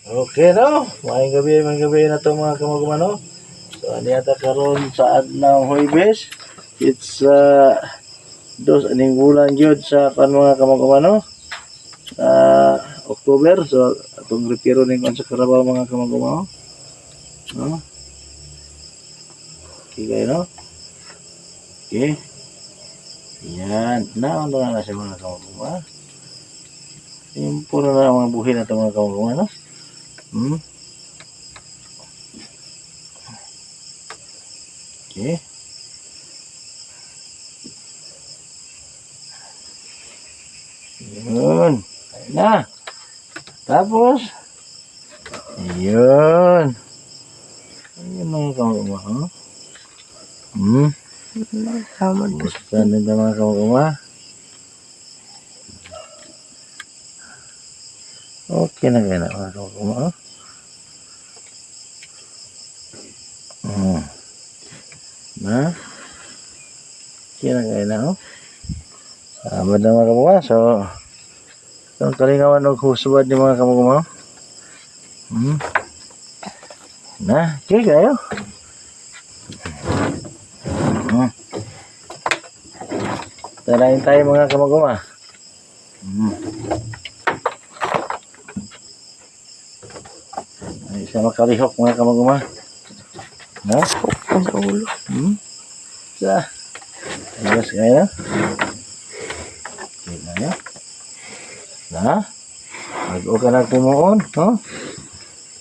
Okay, no? May gabi na to mga kamagumano. So, aniyata karon sa adlaw Huwebes. It's dos aning bulan jud sa mga kamagumano. October. So, atong retiro ning kon sa Carabao mga kamagumano. No? Okay kayo, no? Okay. Yan. Naon na sa mga kamagumano. Simpo na mga buhay na ito mga kamagumano. Okay. Yun. Ayun na. Tapos, yun. Ayun mga kamagumano. Gusto na mga kamagumano. Okay na kayo na mga kamagumano. Na kira kayo na sama na mga kamagumano. So itong kalingawan og husbad ni mga kamagumano. Na kira kayo. Tarayin tayo mga kamagumano. Ay, isa makalihok mga kamagumano. Na Ang sa ulo. Sa ayos kaya na na bago ka na kumuon, no?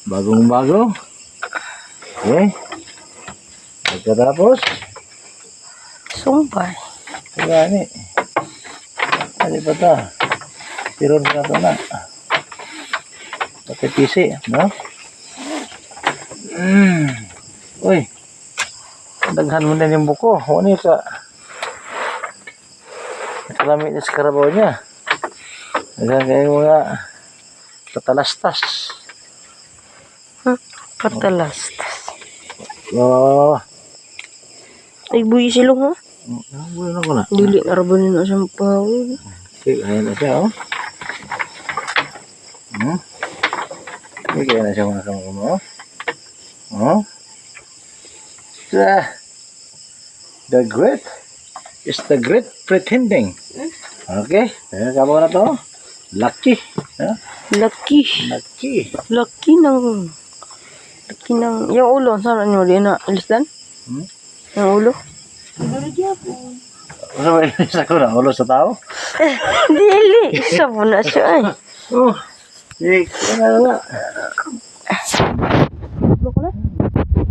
Bagong bago. Okay, pagkatapos Sumpay. gani ali pa ta tiron na to na pati PC, no? Uy, daghan mo na yung buko. Ano ka? Nakalamit niya sa Carabao niya. Daghan kayo mga katalastas. Katalastas. Wow. Ay, buhi silong ha? Buhay na ko na. Dili na rabanin na siyang pawin. Okay, ayan na siya, oh. Okay, kaya na siya mga kamagumano. The great is the great pretending. Okay, kaya kamo na to. Lucky. Laki. Lucky. Laki ng... Yung ulo, saan nyo rin na ilisdan? Yung ulo? Ano ba yung isa ko na? Ulo sa tao? Dili. Isa po na siya eh. Oh, sige na nga.